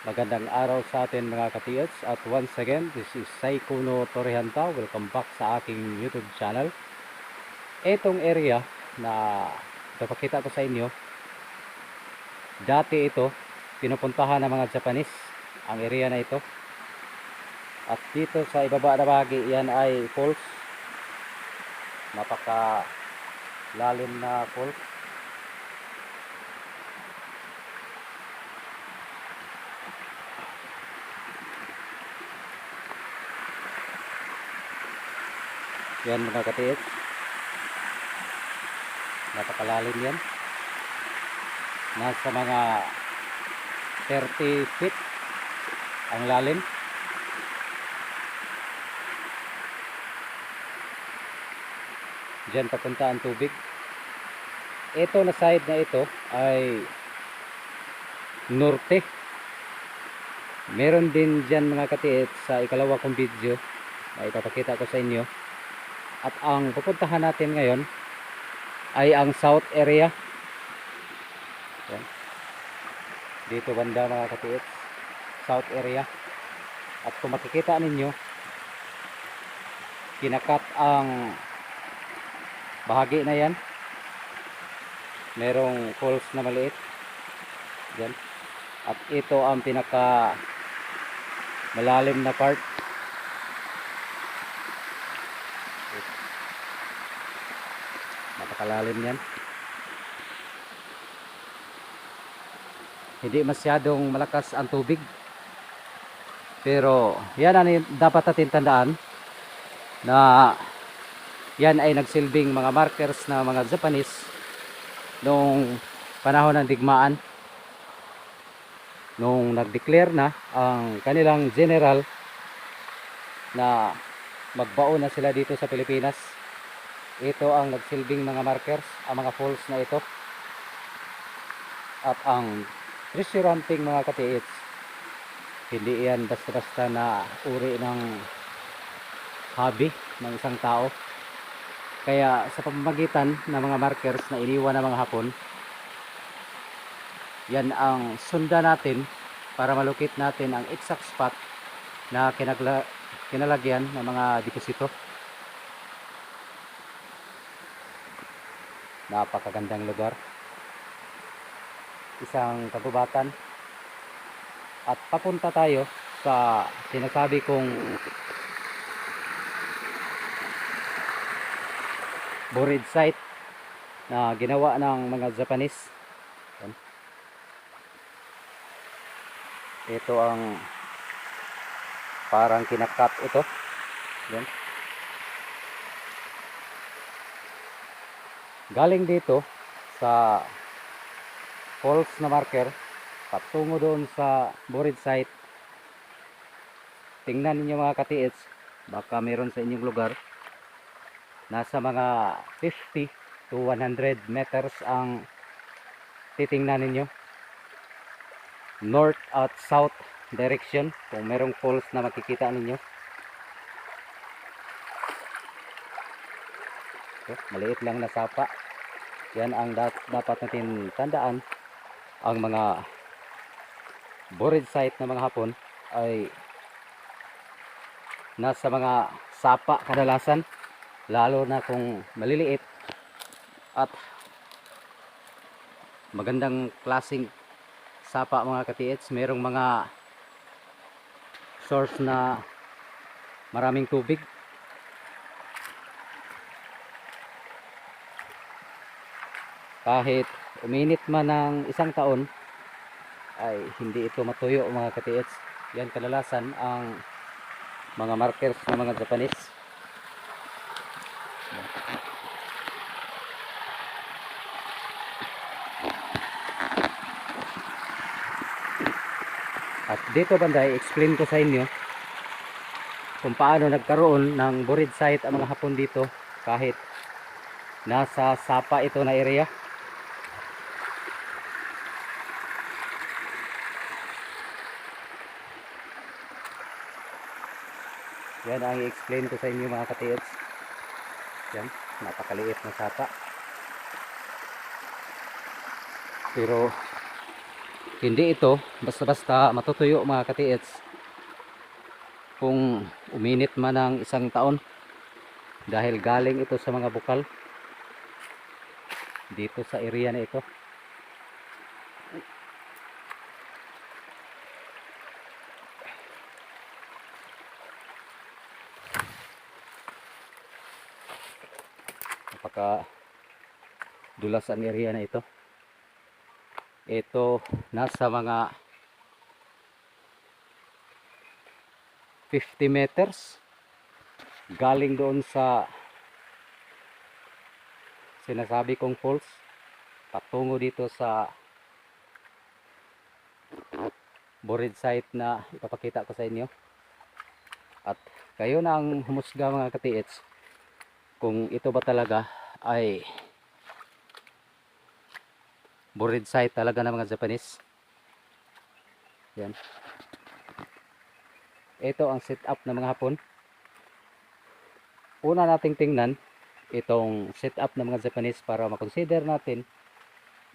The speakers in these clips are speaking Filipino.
Magandang araw sa atin mga ka-TH, at once again, this is Saikuno Torrehanta. Welcome back sa aking YouTube channel. Itong area na ipapakita ko sa inyo, dati ito pinupuntahan ng mga Japanese, ang area na ito. At dito sa ibaba na bahagi, yan ay falls, napaka lalim na falls. Yan mga ka-TH, napakalalim yan, nasa mga 30 feet ang lalim. Diyan papunta ang tubig. Ito na side na ito ay norte. Meron din dyan mga ka-TH sa ikalawa kong video na ipapakita ko sa inyo. At ang pupuntahan natin ngayon ay ang south area. Yan. Dito banda mga ka-TH, south area. At kung makikita ninyo, kinakat ang bahagi na yan. Merong falls na maliit yan. At ito ang pinaka malalim na part. Napakalalim yan. Hindi masyadong malakas ang tubig, pero yan ang dapat natin tandaan, na yan ay nagsilbing mga markers na mga Japanese noong panahon ng digmaan, nung nag-declare na ang kanilang general na magbaon na sila dito sa Pilipinas. Ito ang nagsilbing mga markers, ang mga falls na ito. At ang treasure hunting mga ka-TH, hindi yan basta-basta na uri ng hobby ng isang tao. Kaya sa pamamagitan ng mga markers na iniwan ng mga Hapon, yan ang sundan natin para malukit natin ang exact spot na kinalagyan ng mga deposito. Napakagandang lugar, isang kagubatan. At papunta tayo sa sinasabi kong buried site na ginawa ng mga Japanese. Ito ang parang kinakat ito. Yan. Galing dito sa falls na marker patungo doon sa buried site. Tingnan niyo mga ka-TH, baka meron sa inyong lugar nasa mga 50 to 100 meters ang titingnan ninyo, north at south direction, kung merong falls na makikita ninyo. So, maliit lang na sapa. Yan ang dapat natin tandaan. Ang mga buried site ng mga Hapon ay nasa mga sapa kadalasan, lalo na kung maliliit at magandang klaseng sapa mga ka-TH. Merong mga source na maraming tubig. Kahit uminit man ng isang taon ay hindi ito matuyo mga ka-TH. Yan kadalasan ang mga markers ng mga Japanese. At dito banda, i-explain ko sa inyo kung paano nagkaroon ng buried site ang mga Hapon dito kahit nasa sapa ito na area. Yan ang i-explain ko sa inyo mga ka-TH. Yan, napakaliit na sapa. Pero Hindi ito basta-basta matutuyo mga katiits kung uminit man ng isang taon, dahil galing ito sa mga bukal dito sa area na ito. Napaka dulas ang area na ito. Ito nasa mga 50 meters galing doon sa sinasabi kong falls patungo dito sa buried site na ipapakita ko sa inyo. At kayo na ang humusga mga katiits kung ito ba talaga ay buried site talaga ng mga Japanese. Yan. Ito ang setup ng mga Hapon. Una nating tingnan itong setup ng mga Japanese para makonsider natin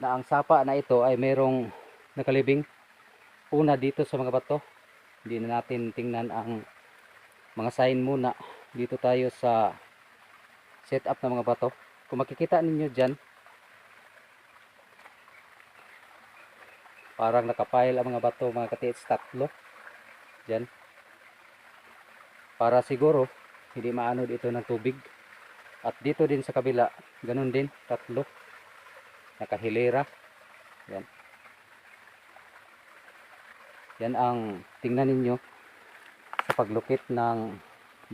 na ang sapa na ito ay mayroong nakalibing. Una dito sa mga bato. Hindi na natin tingnan ang mga sign muna. Dito tayo sa setup ng mga bato. Kung makikita ninyo dyan, parang nakapile ang mga bato mga katiits, tatlo dyan, para siguro hindi maanod ito ng tubig. At dito din sa kabila ganun din, tatlo nakahilera. Yan, yan ang tingnan ninyo sa paglukit ng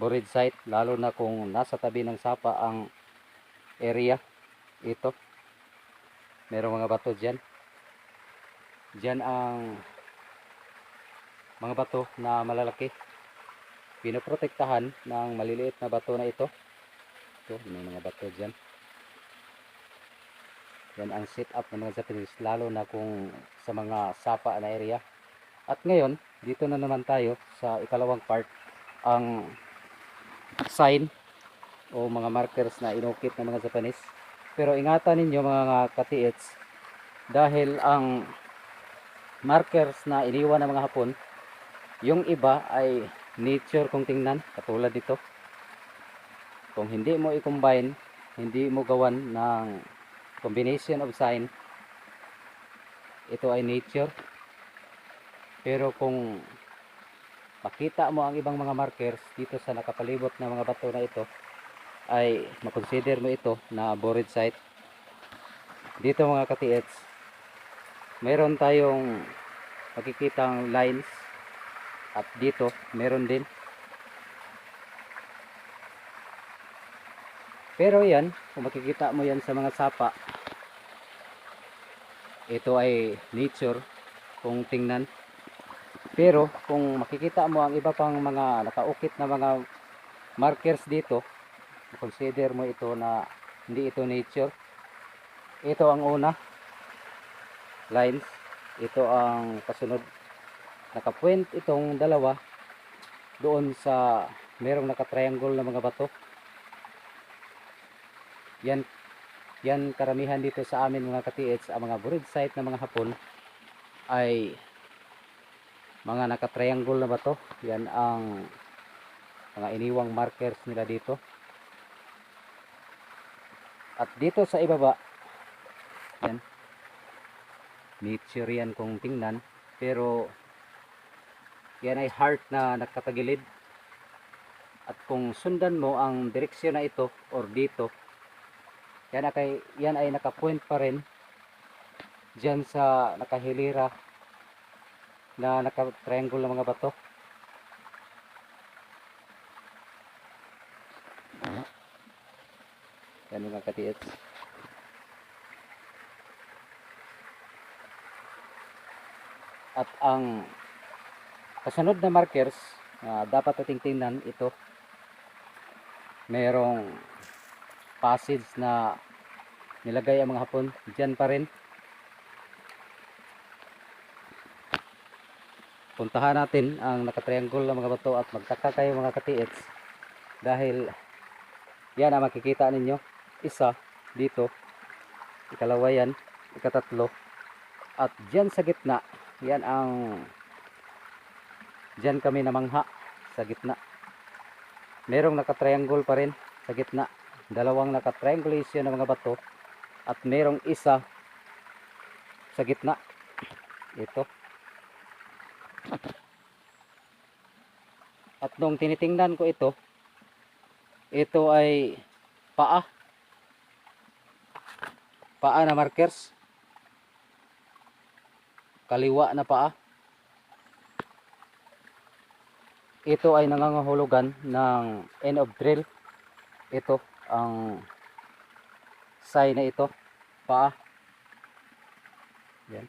buried site, lalo na kung nasa tabi ng sapa ang area. Ito merong mga bato dyan. Diyan ang mga bato na malalaki, pinoprotektahan ng maliliit na bato na ito. Ito, may mga bato dyan. Yan ang setup ng mga Japanese, lalo na kung sa mga sapa na area. At ngayon, dito na naman tayo sa ikalawang part, ang sign o mga markers na inukit ng mga Japanese. Pero ingatan ninyo mga katiits, dahil ang markers na iniwan ng mga Hapon, yung iba ay nature kung tingnan, katulad dito. Kung hindi mo i-combine, hindi mo gawan ng combination of sign, ito ay nature. Pero kung makita mo ang ibang mga markers dito sa nakapalibot na mga bato na ito, ay makonsider mo ito na buried site. Dito mga katiets, meron tayong makikitang lines, at dito meron din. Pero yan, kung makikita mo yan sa mga sapa, ito ay nature kung tingnan. Pero kung makikita mo ang iba pang mga nakaukit na mga markers dito, consider mo ito na hindi ito nature. Ito ang una, lines. Ito ang kasunod, nakapoint itong dalawa doon sa merong nakatriangle na mga bato. Yan karamihan dito sa amin mga katiits, ang mga buried site ng mga Hapon ay mga nakatriangle na bato. Yan ang mga iniwang markers nila dito. At dito sa ibaba, yan, nature yan kung tingnan. Pero yan ay heart na nakatagilid. At kung sundan mo ang direksyon na ito or dito, yan ay nakapoint pa rin dyan sa nakahilira na nakatriangle ng mga bato. Yan mga katiits. At ang kasunod na markers dapat ating tingnan, ito merong passage na nilagay ang mga Hapon dyan pa rin. Puntahan natin ang nakatriangle ng mga bato at magtaka kayo mga katiits, dahil yan ang makikita ninyo. Isa dito, ikalawa yan, ikatatlo, at dyan sa gitna yan ang diyan kami namangha sa gitna. Merong naka-triangle pa rin sa gitna. Dalawang naka-triangulation na mga bato at merong isa sa gitna. Ito. At nung tinitingnan ko ito ay paa. Paa na markers. Kaliwa na paa. Ito ay nangangahulugan ng end of drill. Ito ang sign na ito. Paa. Yan.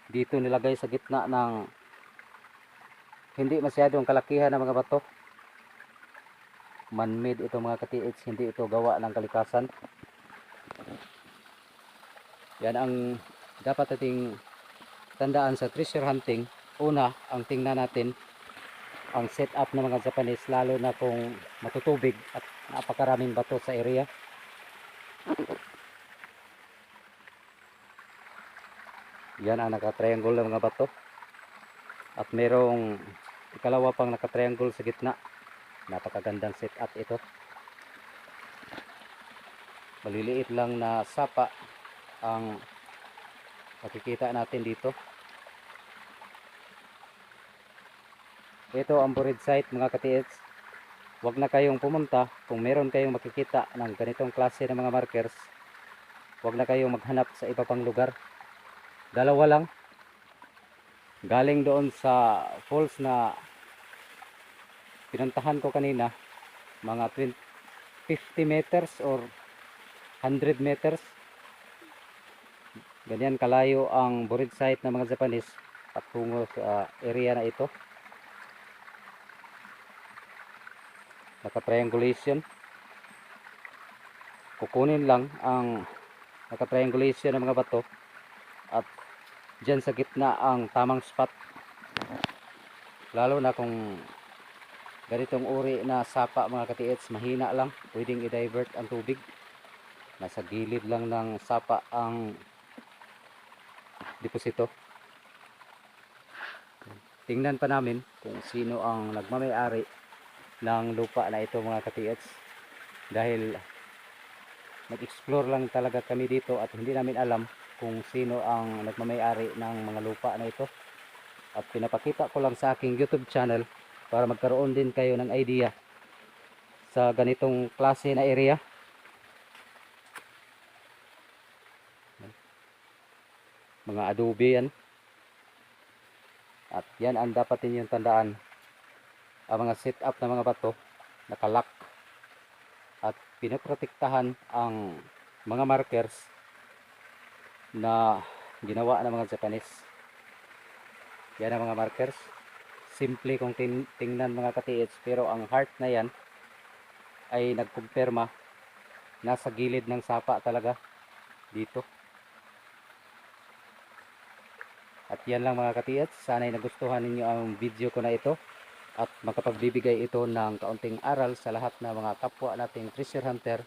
Dito nilagay sa gitna ng hindi masyadong kalakihan ng mga bato. Man-made ito mga ka-TH, hindi ito gawa ng kalikasan. Yan ang dapat nating tandaan sa treasure hunting. Una, ang tingnan natin ang setup ng mga Japanese, lalo na kung matutubig at napakaraming bato sa area. Yan ang naka-triangle ng mga bato. At merong ikalawa pang naka-triangle sa gitna. Napakagandang setup ito. Maliliit lang na sapa ang makikita natin dito. Ito ang buried site mga ka-TH. Huwag na kayong pumunta kung meron kayong makikita ng ganitong klase ng mga markers. Huwag na kayong maghanap sa iba pang lugar. Dalawa lang. Galing doon sa falls na pinuntahan ko kanina, mga 50 meters or 100 meters. Ganyan kalayo ang buried site ng mga Japanese patungo sa area na ito. Naka-triangulation. Kukunin lang ang naka-triangulation ng mga bato at dyan sa gitna ang tamang spot. Lalo na kung ganitong uri na sapa mga ka-TH, mahina lang, pwedeng i-divert ang tubig. Nasa gilid lang ng sapa ang deposito. Tingnan pa namin kung sino ang nagmamay-ari ng lupa na ito mga ka-TH, dahil nag-explore lang talaga kami dito at hindi namin alam kung sino ang nagmamay-ari ng mga lupa na ito. At pinapakita ko lang sa aking YouTube channel para magkaroon din kayo ng idea sa ganitong klase na area. Mga adobe yan. At yan ang dapat ninyong tandaan. Ang mga setup ng mga bato nakalock at pinoprotektahan ang mga markers na ginawa ng mga Japanese. Yan ang mga markers. Simple kung tingnan mga ka-TH, pero ang heart na yan ay nagkumpirma nasa gilid ng sapa talaga dito. At yan lang mga ka-TH, sana'y nagustuhan ninyo ang video ko na ito at makapagbibigay ito ng kaunting aral sa lahat ng mga kapwa nating treasure hunter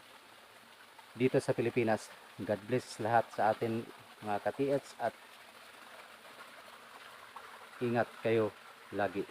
dito sa Pilipinas. God bless lahat sa atin mga ka-TH at ingat kayo lagi.